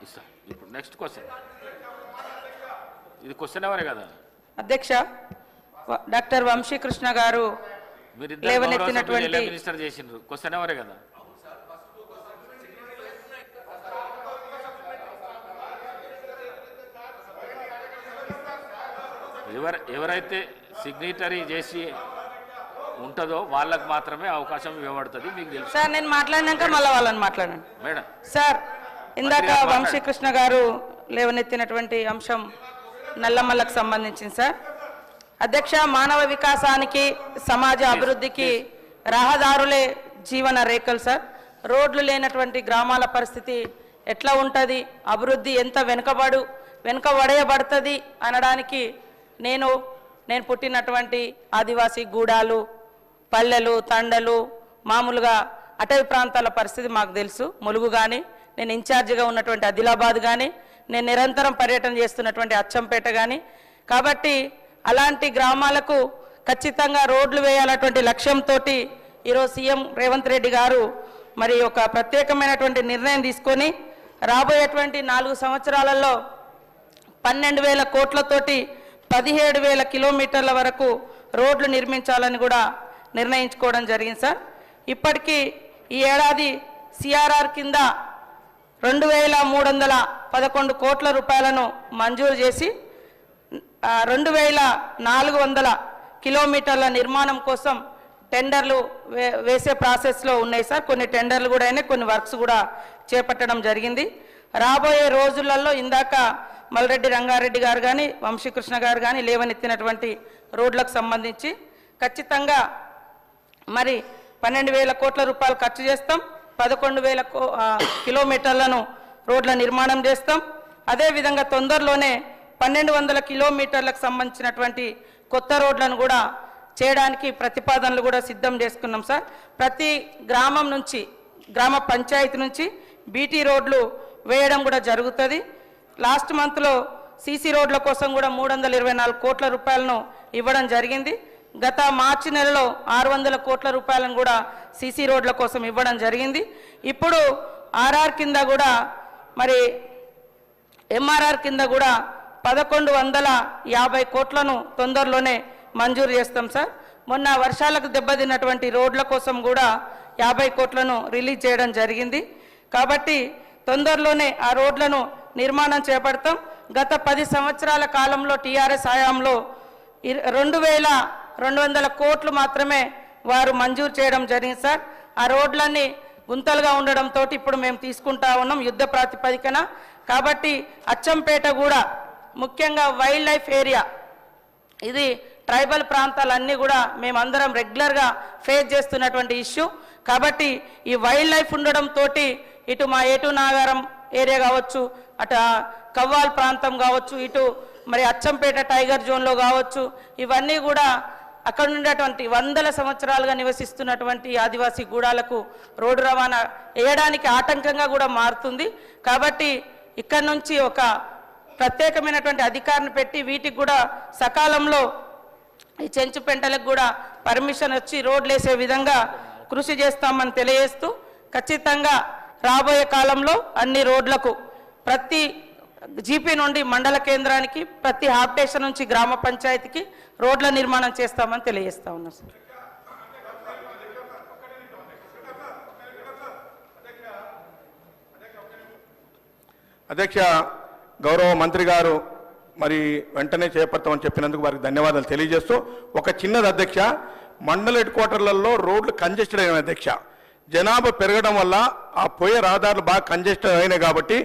ఇస్తా. ఇప్పుడు next question, ఇది క్వశ్చన్ ఎవరే కదా అధ్యక్ష. డాక్టర్ వంశీకృష్ణ గారు మీరు లేవనెత్తినటువంటి మినిస్టర్ చేసిండ్రు, క్వశ్చన్ ఎవరే కదా. ఎవరైతే సిగ్నేటరీ చేసి ఉంటుందో వాళ్ళకు మాత్రమే అవకాశం ఇవ్వబడుతుంది, మీకు తెలుసు సార్. నేను మాట్లాడినాక మళ్ళీ వాళ్ళని మాట్లాడండి మేడం. సార్, ఇందాక వంశీకృష్ణ గారు లేవనెత్తినటువంటి అంశం నల్లమల్లకు సంబంధించింది సార్. అధ్యక్ష, మానవ వికాసానికి సమాజ అభివృద్ధికి రహదారులే జీవన రేఖలు సార్. రోడ్లు లేనటువంటి గ్రామాల పరిస్థితి ఎట్లా ఉంటుంది, అభివృద్ధి ఎంత వెనుకబడేయబడుతుంది అనడానికి నేను పుట్టినటువంటి ఆదివాసీ గూడాలు, పల్లెలు, తండలు, మామూలుగా అటవీ ప్రాంతాల పరిస్థితి మాకు తెలుసు. ములుగు కానీ, నేను ఇన్ఛార్జిగా ఉన్నటువంటి ఆదిలాబాద్ కానీ, నేను నిరంతరం పర్యటన చేస్తున్నటువంటి అచ్చంపేట కానీ. కాబట్టి అలాంటి గ్రామాలకు ఖచ్చితంగా రోడ్లు వేయాలన్నటువంటి లక్ష్యంతో ఈరోజు సీఎం రేవంత్ రెడ్డి గారు మరి ఒక ప్రత్యేకమైనటువంటి నిర్ణయం తీసుకొని రాబోయేటువంటి 4 సంవత్సరాలలో 12,000 కోట్లతోటి 17,000 కిలోమీటర్ల వరకు రోడ్లు నిర్మించాలని కూడా నిర్ణయించుకోవడం జరిగింది సార్. ఇప్పటికీ ఈ ఏడాది సిఆర్ఆర్ కింద 2,311 కోట్ల రూపాయలను మంజూరు చేసి 2,400 కిలోమీటర్ల నిర్మాణం కోసం టెండర్లు వేసే ప్రాసెస్లో ఉన్నాయి సార్. కొన్ని టెండర్లు కూడా అయినాయి, కొన్ని వర్క్స్ కూడా చేపట్టడం జరిగింది. రాబోయే రోజులలో ఇందాక మల్రెడ్డి రంగారెడ్డి గారు కానీ, వంశీకృష్ణ గారు కానీ లేవనెత్తినటువంటి రోడ్లకు సంబంధించి ఖచ్చితంగా మరి 12,000 కోట్ల రూపాయలు ఖర్చు చేస్తాం. 11,000 కిలోమీటర్లను రోడ్ల నిర్మాణం చేస్తాం. అదేవిధంగా తొందరలోనే 1,200 కిలోమీటర్లకు సంబంధించినటువంటి కొత్త రోడ్లను కూడా చేయడానికి ప్రతిపాదనలు కూడా సిద్ధం చేసుకున్నాం సార్. ప్రతి గ్రామం నుంచి, గ్రామ పంచాయతీ నుంచి బీటీ రోడ్లు వేయడం కూడా జరుగుతుంది. లాస్ట్ మంత్లో సీసీ రోడ్ల కోసం కూడా 324 కోట్ల రూపాయలను ఇవ్వడం జరిగింది. గత మార్చి నెలలో 600 కోట్ల రూపాయలను కూడా సీసీ రోడ్ల కోసం ఇవ్వడం జరిగింది. ఇప్పుడు ఆర్ఆర్ కింద కూడా మరి ఎంఆర్ఆర్ కింద కూడా 1,150 కోట్లను తొందరలోనే మంజూరు చేస్తాం సార్. మొన్న వర్షాలకు దెబ్బతిన్నటువంటి రోడ్ల కోసం కూడా 50 కోట్లను రిలీజ్ చేయడం జరిగింది. కాబట్టి తొందరలోనే ఆ రోడ్లను నిర్మాణం చేపడతాం. గత 10 సంవత్సరాల కాలంలో టీఆర్ఎస్ హయాంలో 2,200 కోట్లు మాత్రమే వారు మంజూరు చేయడం జరిగింది సార్. ఆ రోడ్లన్నీ గుంతలుగా ఉండడంతో ఇప్పుడు మేము తీసుకుంటా ఉన్నాం యుద్ధ ప్రాతిపదికన. కాబట్టి అచ్చంపేట కూడా ముఖ్యంగా వైల్డ్ లైఫ్ ఏరియా, ఇది ట్రైబల్ ప్రాంతాలన్నీ కూడా మేమందరం రెగ్యులర్గా ఫేస్ చేస్తున్నటువంటి ఇష్యూ. కాబట్టి ఈ వైల్డ్ లైఫ్ ఉండడంతో ఇటు మా ఏటు నాగారం ఏరియా కావచ్చు, అటు కవ్వాల్ ప్రాంతం కావచ్చు, ఇటు మరి అచ్చంపేట టైగర్ జోన్లో కావచ్చు, ఇవన్నీ కూడా అక్కడ ఉండేటువంటి 100 సంవత్సరాలుగా నివసిస్తున్నటువంటి ఆదివాసీ గూడాలకు రోడ్డు రవాణా వేయడానికి ఆటంకంగా కూడా మారుతుంది. కాబట్టి ఇక్కడ నుంచి ఒక ప్రత్యేకమైనటువంటి అధికారిని పెట్టి వీటికి కూడా సకాలంలో ఈ చెంచు పెంటలకు కూడా పర్మిషన్ వచ్చి రోడ్లు వేసే విధంగా కృషి చేస్తామని తెలియజేస్తూ, ఖచ్చితంగా రాబోయే కాలంలో అన్ని రోడ్లకు ప్రతి జీపీ నుండి మండల కేంద్రానికి, ప్రతి హాఫ్ స్టేషన్ నుంచి గ్రామ పంచాయతీకి రోడ్ల నిర్మాణం చేస్తామని తెలియజేస్తా ఉన్నాం సార్. అధ్యక్ష, గౌరవ మంత్రి గారు మరి వెంటనే చేపడతామని చెప్పినందుకు వారికి ధన్యవాదాలు తెలియజేస్తూ, ఒక చిన్నది అధ్యక్ష, మండల హెడ్ క్వార్టర్లలో రోడ్లు కంజెస్టెడ్ అయిన అధ్యక్ష, జనాభా పెరగడం వల్ల ఆ పోయే రహదారులు బాగా కంజెస్టెడ్ అయినాయి. కాబట్టి